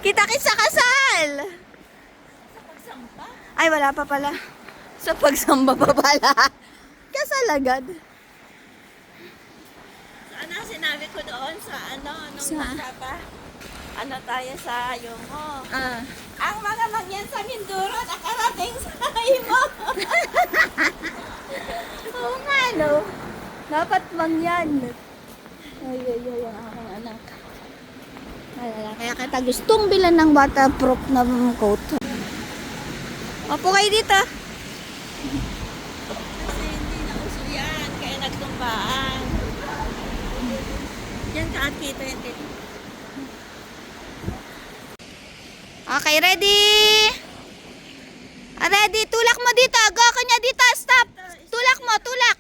Kita-kits sa kasal! Ay, wala pa pala. Sa pagsamba pa pala. Kasal agad. Ano sinabi ko doon sa nung Sa? bata pa? Ano tayo sa Yongo? Ah. Ang mga mangyan sa Mindoro nakarating sa imo. Oo nga, no? Dapat mangyan. Ay, ang aking anak. Alala, kaya kita gustong bilan ng waterproof na coat. Opo kayo dito. Kasi hindi na uso yan, kaya nagtumbaan. Yan ka at kita yan dito. Okay, ready? Ready? Tulak mo dito. Go ka niya dito. Stop. Tulak mo, tulak.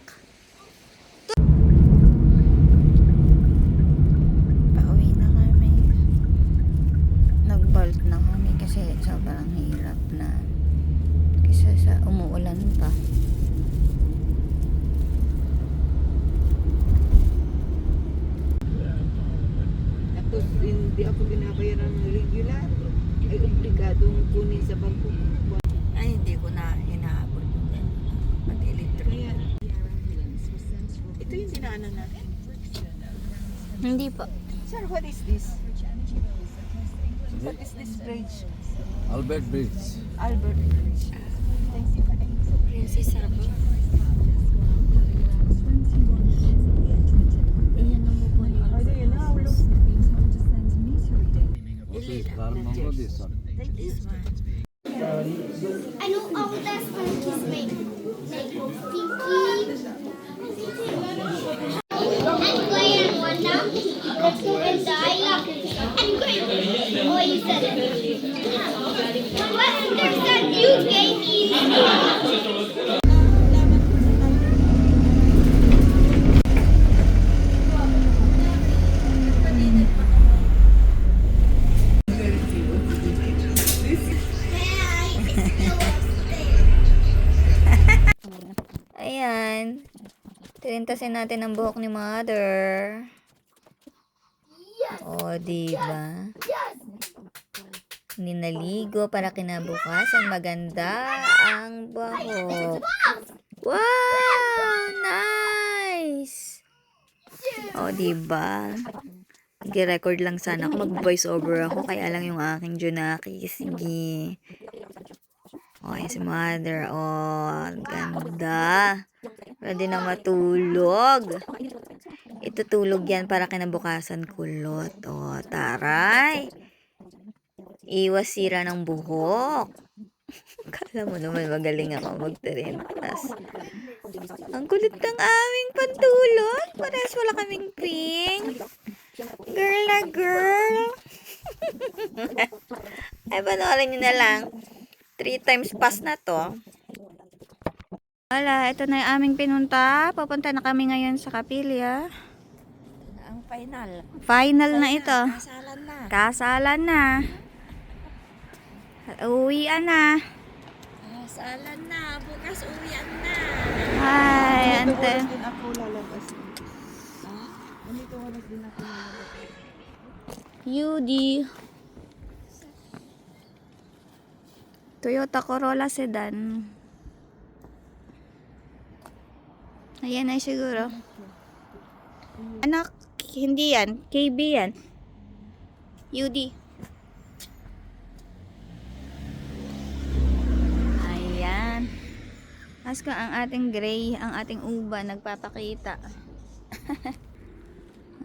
Pauwi na kami. Nag-bolt na kami kasi sobrang hirap na. Kasi sa umuulan pa. Tapos hindi ako binabayaran ng regular. Ay obligadong kunin sa bangko. Ay, hindi ko na hinahabol yun. Mag-electric. Kaya, ito yung dinaanan natin. Hindi po. Sir, what is this? What is this bridge? Albert Bridge. Albert Bridge. Princess Sabo. Ano yun na? This one. I know all that's monkeys make. Like Stinky. And Clay and Wanda. Let's go and die. And Clay. Oh, you said it. What? There's that new game. Ayan. Tirintasin natin ang buhok ni Mother. O, diba? Hindi naligo para kinabukasan. Maganda ang buhok. Wow! Nice! O, diba? Nag-record lang sana ako. Mag-voice over ako. Kaya lang yung aking Junaki. Sige. O, ayan si Mother. O, ganda. Pwede na matulog. Itutulog yan para kinabukasan kulot. O, taray. Iwas sira ng buhok. Kala mo naman magaling ako magtirintas. Ang kulit ng aming pantulog. Parehas wala kaming pink. Girl na girl. Ay, panoorin nyo na lang. 3 times pass na to. Wala, ito na yung aming pinunta. Papunta na kami ngayon sa Kapilya. Ang final. Final na ito. Kasalan na. Kasalan na. Uwian na. Kasalan na. Bukas uwian na. Ay, Dito ante. oras din ako lalabas. Dito oras din ako lalabas. Yudi. Toyota Corolla sedan. Ayan ay siguro. Anak, hindi yan. KB yan. Yudi. Ayan. Asko ang ating gray, ang ating uba nagpapakita.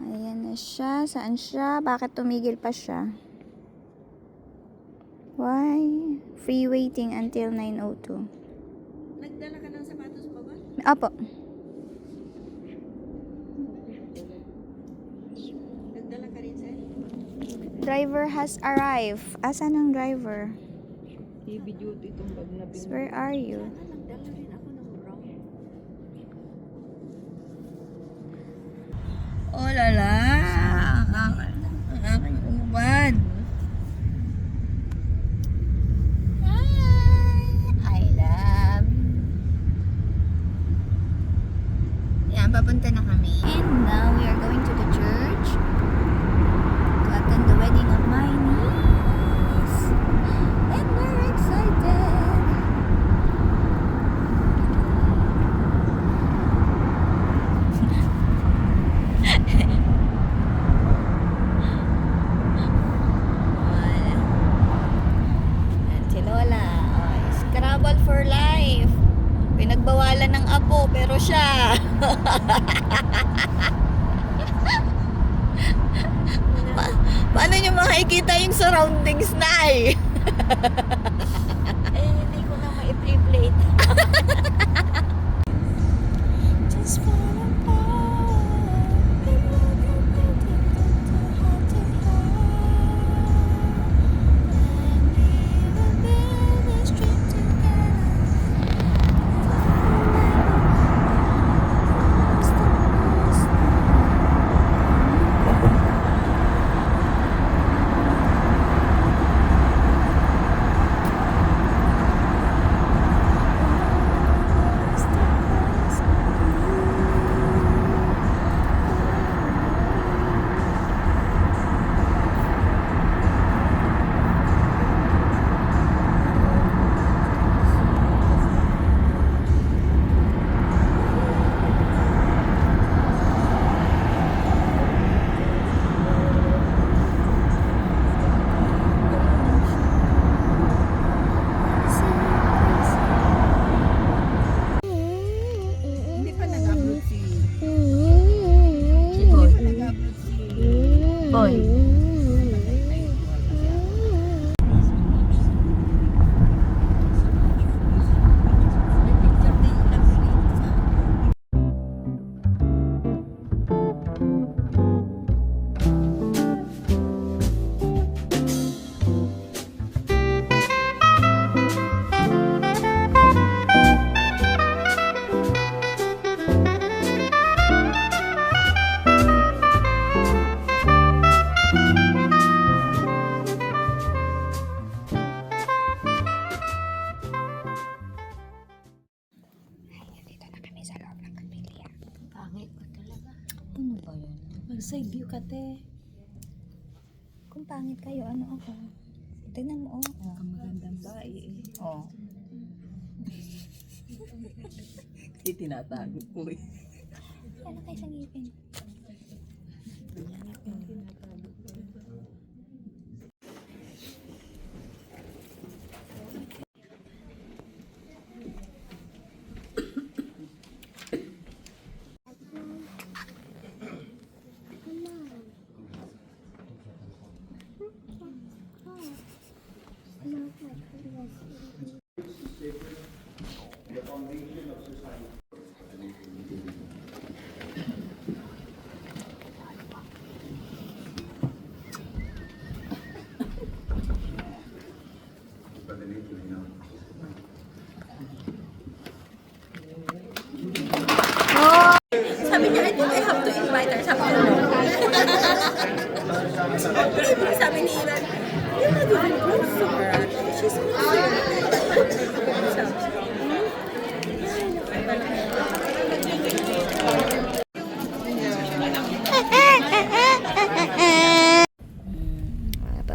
Ayan na siya. Saan siya? Bakit tumigil pa siya? Why? Free waiting until 9:02. Nagdala ka ng sapatos pa ba? Apo. Nagdala ka rin sir? Driver has arrived. Asan ang driver? Heavy duty itong bag na pinunta. Where are you? Nagdala rin ako ng brown. Oh lala. Ang aking ubad. I love you. Yan, papunta na kami. And now we are going to the church to attend the wedding of my niece. Paano nyo makikita yung surroundings na eh? Hindi ko na ma-plate. Just fall apart. Heart to heart. And we will build this dream together. Hindi pa nag-upload si... Si Boy. Nag-upload si... Boy. Dito na kami sa loob ng kapilya. Pangit ko talaga. Ano ba yun? Mag-side view ka, te. Kung pangit kayo, ano ako? Tingnan mo, oh. Ang magandang bae eh. Oh. Kasi tinatago ko eh. Ano kayo sa ngipin? Sabi niya, I think I have to invite her. Sabi ko, no. Sabi ni Ilan, you're not even close to her. She's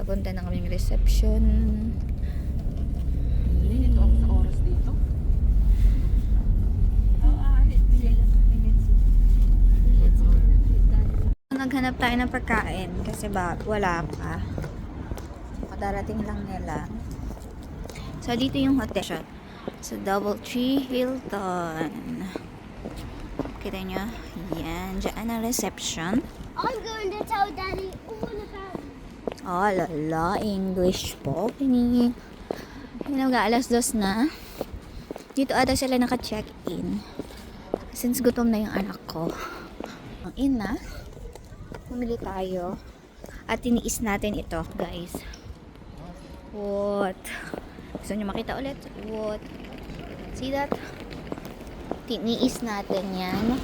Papunta na kaming reception. Ito ako sa oras dito. Naghanap tayo ng pagkain kasi wala pa. Kadarating lang nila. So, dito yung hotel. So, Doubletree Hilton. Kita nyo? Yan. Diyan ang reception. I'm going to tell Daddy all about it. Oh, lala. English po. Hindi. Alas 2 na. Dito ata sila naka-check-in. Since gutom na yung anak ko. Ang ina. Pumili tayo. At tiniis natin ito, guys. What? Gusto nyo makita ulit? What? See that? Tiniis natin yan.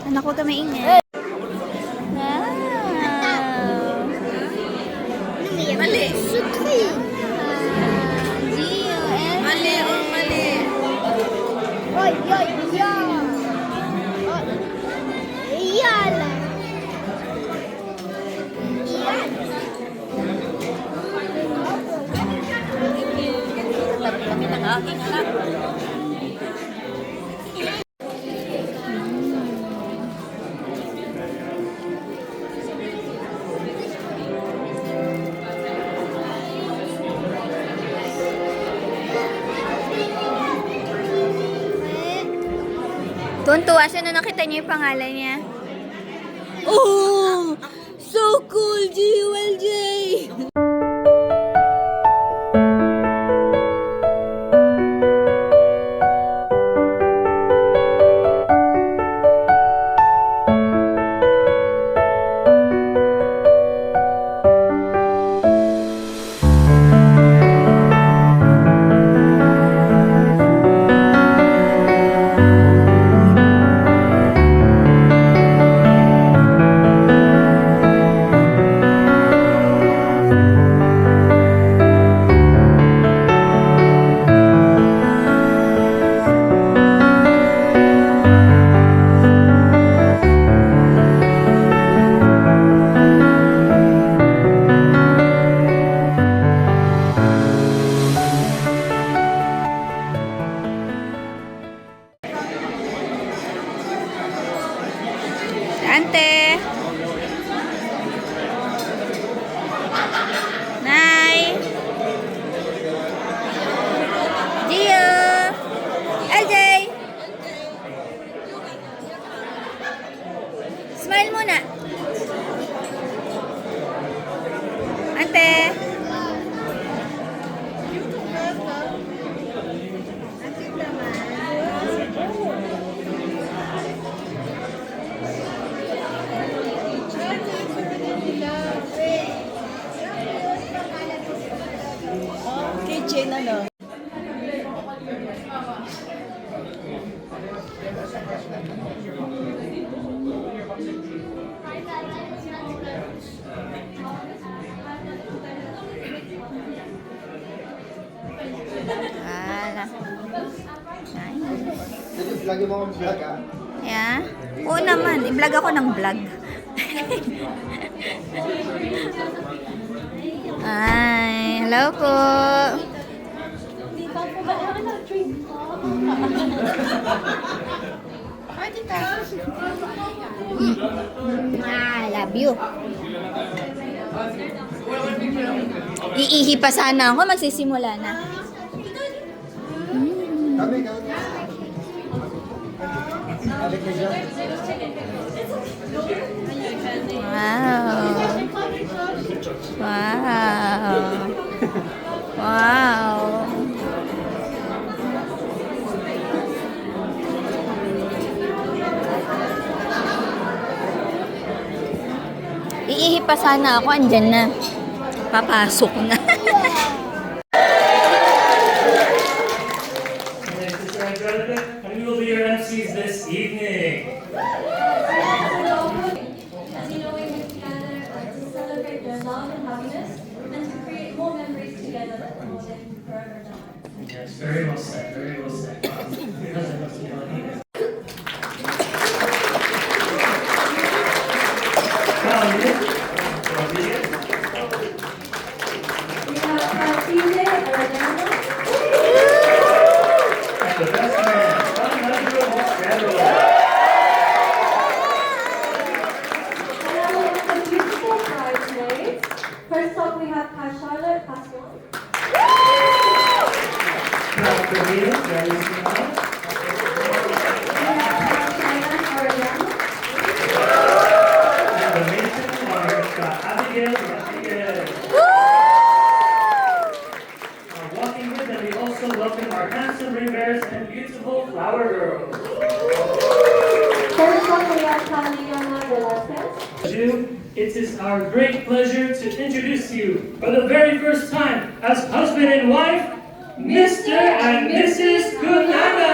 Anak ko maingay. Wow. Mali. Supreme. Mali, oh, mali. Oy, oy, ya. Yala. Kami ng aking anak. Tuntua siya na nakita niyo yung pangalan niya. Oh! So cool, GULJ! Ante. Nay. Gio. LJ. Smile muna. Ante. Kitchen, ano? Ala. Nice. Lagi mo akong vlog, ah. Yeah? Oo naman. I-vlog ako ng vlog. Ay, hello po. Love you. Iihi pa sana ako, magsisimula na. Kami, kami. Balik ka dyan. Wow. Wow. Wow. Iihi pa sana ako, andyan na. Papasok na. And we will be your MCs this evening. As you know, we get together to celebrate their love and happiness and to create more memories together that will live forever and ever. Yes, very well said, very well said. Because I must be on here. We have Martine Arellano, The best man, Alejandro Moschero. and now we have some beautiful bridesmaids. First up, we have Charlotte Pascal. Proud to be here, very small. We have China Arellano. And the matron, Martha Abigail Rodriguez. Walking with them, we also welcome our handsome ring bearers and beautiful flower girls. First up, we have Taliana Velasquez. It is our great pleasure to introduce you for the very first time as husband and wife, Mr. and Mrs. Kunaga.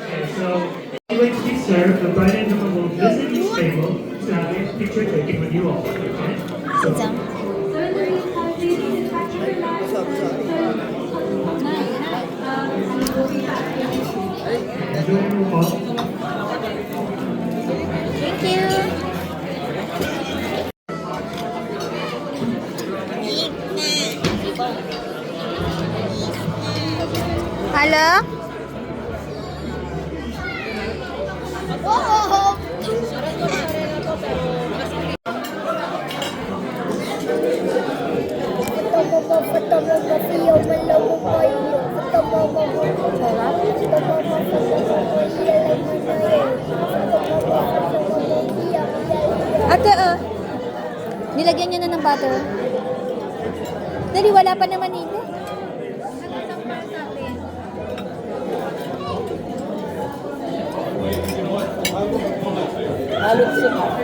Okay, so wait to be served, the bride and groom will visit each table to have a picture taken with you all. Okay? So, Isang. enjoy your walk. Thank you. Hello? Ate, nilagyan niya na ng butter. Dali, wala pa naman ito.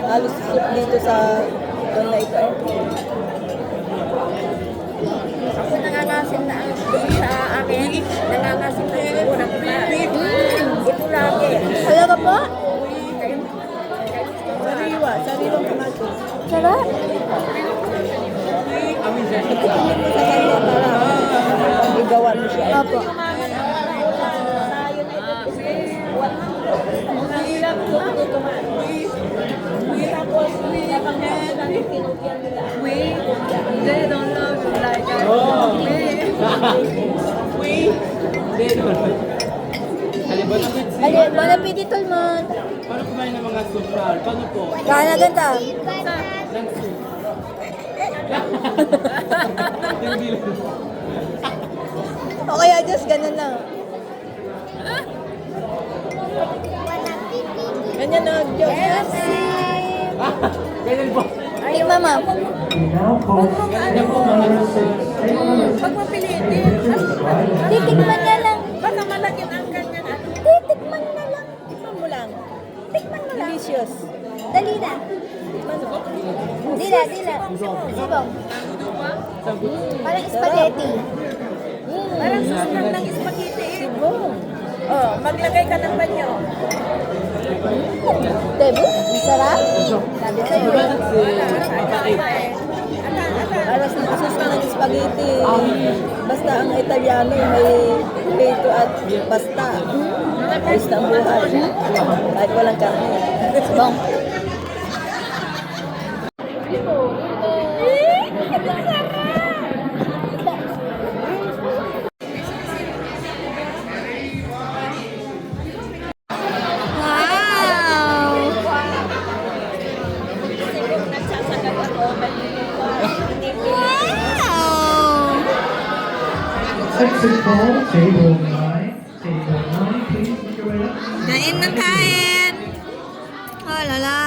Halos soup dito sa doon na ito. Ako nangangasim na sa akin. Nangangasim na ito na ito lagi. Talaga po? Sariwang kamatis. Sarap. Tingin mo sa kanya para igawa mo siya. Opo. They don't love you like I Ali, bon appetit, Tolmon. Paano kumain ng mga social? Paano po? Kaya na ganda. O kaya just ganun lang. Ganyan na, Diyos. Ganyan po. Ay, mama. We now call Ganyan po mga Pag mapilitin, Titikman na lang. baka malagyan ang kanyang ano. Titikman na lang. Tikman mo lang. Tikman mo lang. Delicious. Dali na. Dila, dila. Sibong. Parang spaghetti. Parang susunod ng spaghetti. Sibong. Oh, maglagay ka ng banyo. Debo, ang sarap. Sabi sa'yo. Parang susunod ng spaghetti. Basta ang Italiano may potato at pasta. Ayos na ang buhay. Kahit walang karne. Sibong. exit call, table 9. Table 9, please make your way up. Kain ng kain. Oh, lala.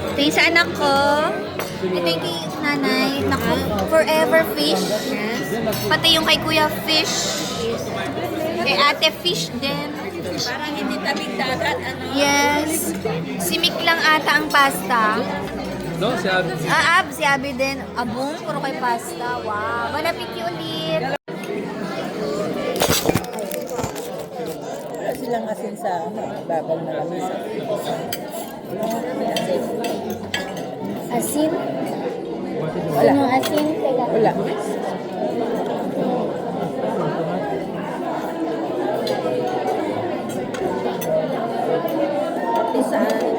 Ito yung sa anak ko. Ito yung kay nanay. Naku, forever fish. Pati yung kay kuya fish. Kay ate fish din. Parang hindi tabing dagat. Ano? Yes. Simik lang ata ang pasta. No, si Abby. Si Abby din. Abong, puro kay pasta. Wow. Bon appetit ulit. Wala silang asin sa babaw na lamisa. Asin? Wala. Ano asin? Teka. Wala. Isaan.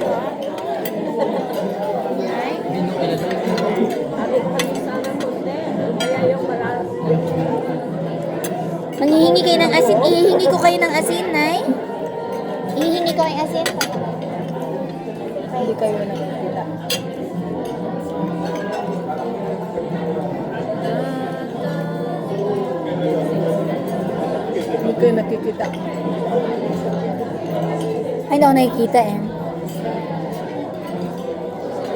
Manghihingi kayo ng asin. Ihihingi ko kayo ng asin, Nay. Ihihingi ko kayo ng asin. Hindi kayo nakikita. Hindi kayo nakikita. Ay, hindi ako nakikita eh.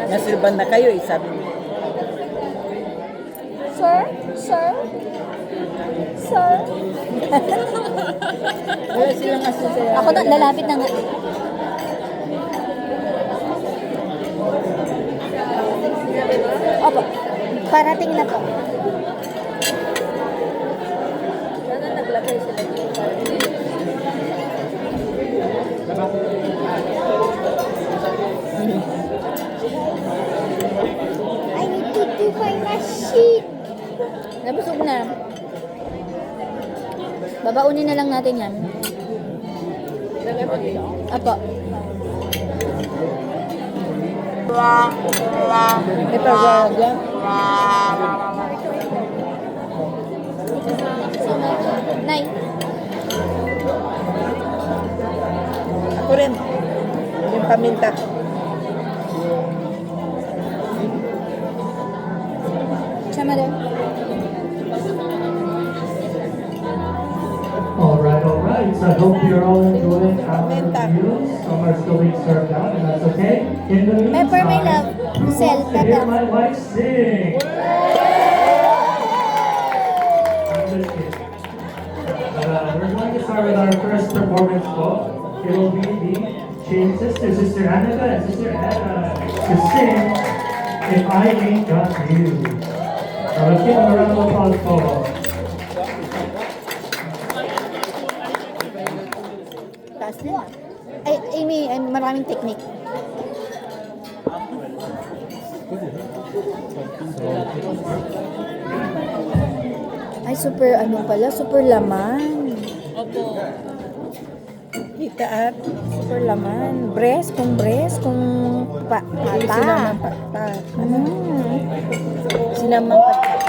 Nasilban na kayo, sabi niyo. Sir? Sir? Sir? Wala silang asin sa Ako na, lalapit na nga. Opo. Parating na po. Sana naglagay sila dito para I need to do my machine. Nabusog na. Babaunin na lang natin yan. lagay mo dito. Apo. Ito, dyan. Nay. Ako rin. Yung paminta. Sama doon. All right. So I hope you're all enjoying our meals. Some are still being served out, and that's okay. In the meantime, Pepper, my love. who Sell, wants to hear pepper. my wife sing? I'm just kidding. We're going to start with our first performance book. It will be the Chain Sisters, Sister Annika and Sister Anna, to sing If I Ain't Got You. Now let's give them a round of applause for Taas na. Ay, Amy, ay, maraming technique. Ay, super, ano pala, super laman. Kita at Super laman. Breast, kung pata. sinamang patat. Mm. Sinamang patat.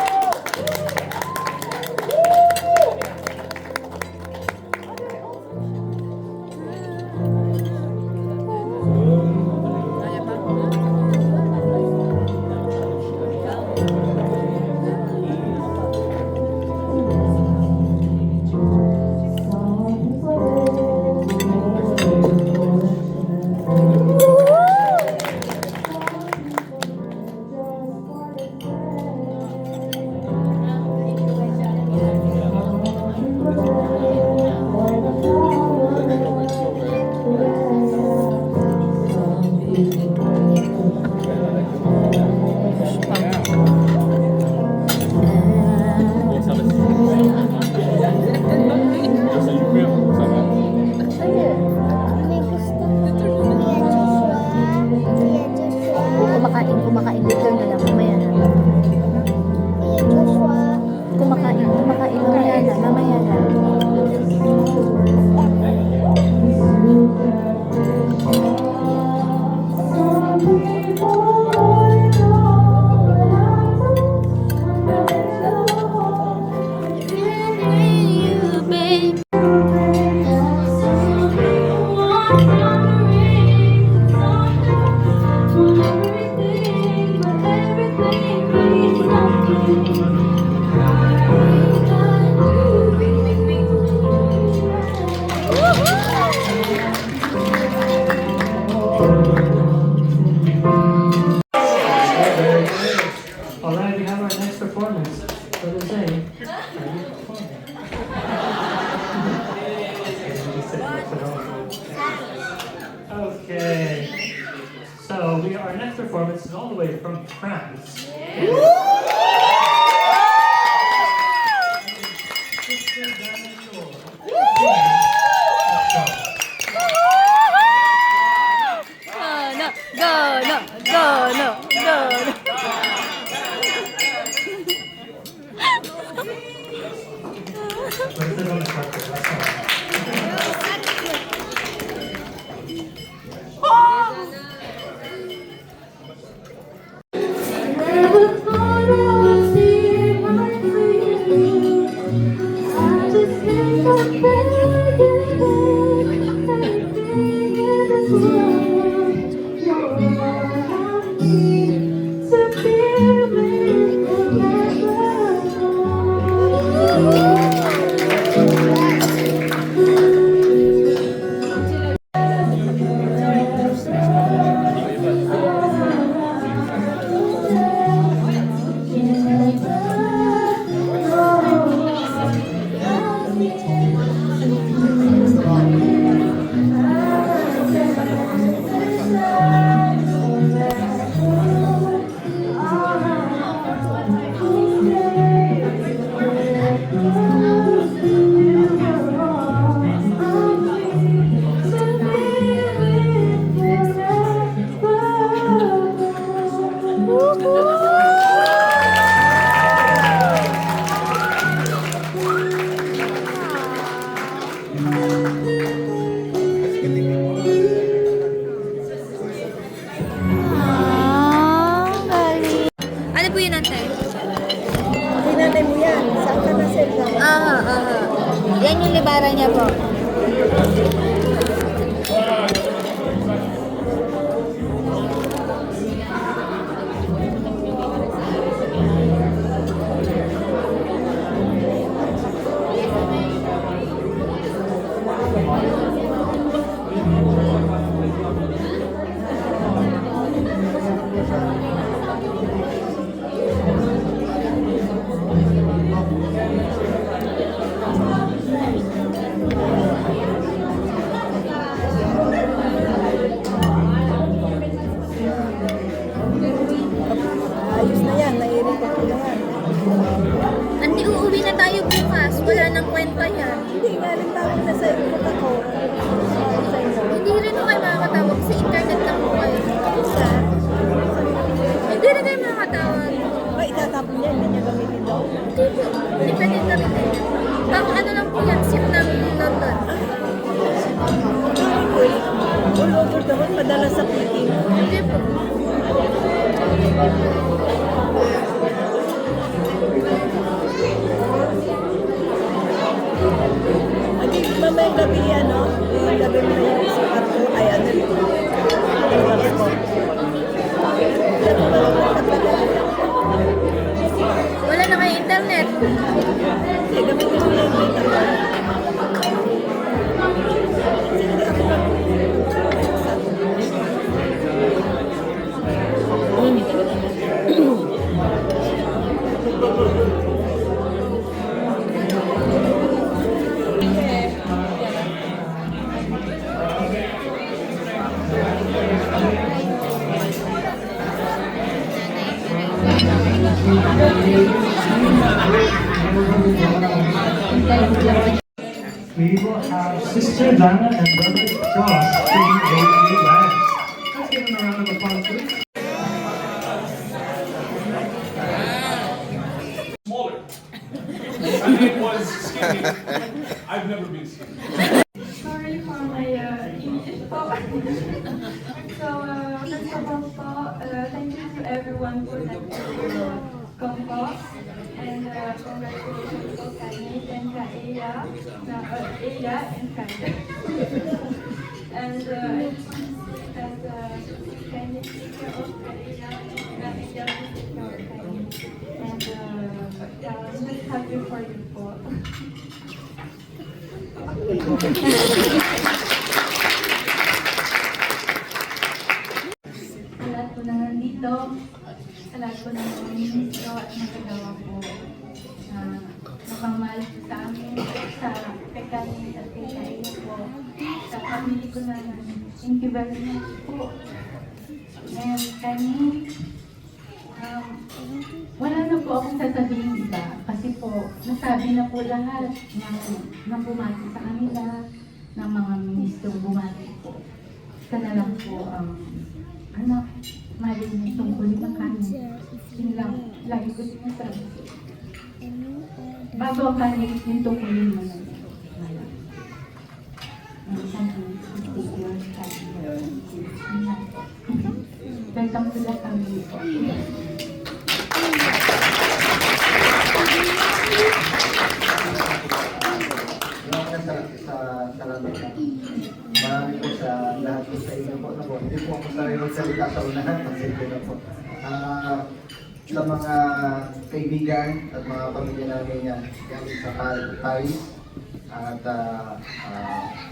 May gusto ko. Kuya Joshua. Kumakain. Later na lang, mamaya na. Kuya Joshua. Kumakain. Mamaya na. All right, we have our next performance. What is it? Okay. So our next performance is all the way from France. Sister Dinosaur. Let's sit on the carpet. That's all. po yun, ate? Hinanay mo yan. Saan ka na sir? Yan yung libaran niya po. Ayos na yan. Nai-report ko na yan. Andi, uuwi na tayo bukas. Wala nang kwenta yan. Hindi nga rin tawag na sa report ako. Sa inyo. Hindi rin mo kayo makakatawag. Sa internet lang po kayo. Sa? Hindi rin kayo makakatawag. Ay, itatapon yan. Yan yung gamitin daw. Hindi po. Depende kami din. Pang ano lang po yan. SIM namin yung London. All over the world, madalas sa Philippines. Hindi po. Agi, mamayang gabi yan, no? Yung gabi mo na yung sa kwarto. Ay, ano yun? Ano ko? Wala na kayo internet. Hindi, gamitin mo lang yung internet. Hindi ako We will have Sister Dana and Brother Josh singing Baby Last. Let's give them a round of applause, please. Smaller. I think it was skinny. I've never been skinny. Sorry for my English talk. So, first of all, thank you to everyone for that compost. And congratulations to Kanye and Kaeya, Eya and Kanye. And I just want to say that Kanye take care of Kaeya and Eya will take care of Kanye. And I'm just happy for you both. Sa lahat po na nandito, sa lahat po ng mga ministro at magagawa po na napamahal po sa amin, sa Kekani at Kekaiya po, sa family ko na thank you very much po. And Kani, wala na po akong sasabihin iba kasi po nasabi na po lahat ng bumati sa kanila, ng mga ministrong bumati po. Ika na lang po anak, mahalin niyo tungkol ng kanin. Yun lang, lagi ko sinasabi. Bago ang kanin, yung tungkulin mo na. Welcome to the family po. Salamat. Marami po sa lahat po sa inyo po. Hindi po ako sariling salita sa unahan. Pasensya na po. Sa mga kaibigan at mga pamilya namin yan sa Paris at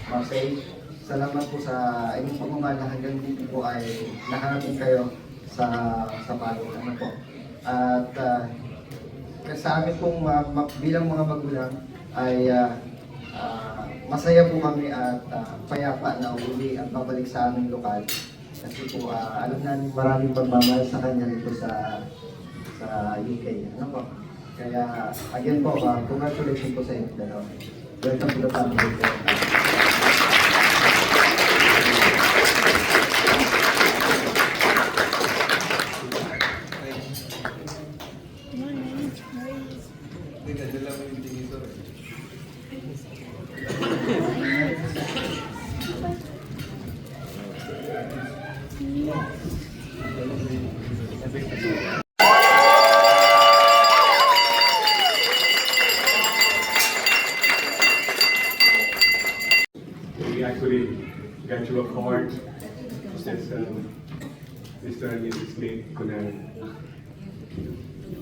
Marseille. Salamat po sa inyong pagmamahal na hanggang dito po ay nakarating kayo sa Paris. Ano po. At sa amin pong bilang mga magulang ay masaya po kami at payapa na uli ang pabalik sa aming lokal. Kasi po alam namin maraming pagmamahal sa kanya dito sa UK. Ano po? Kaya again po, congratulations po sa inyo dalawa. Welcome to the family. actually got you a card. It says, Mr. and Mrs. Nate Conel.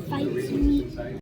Fights me. Inside.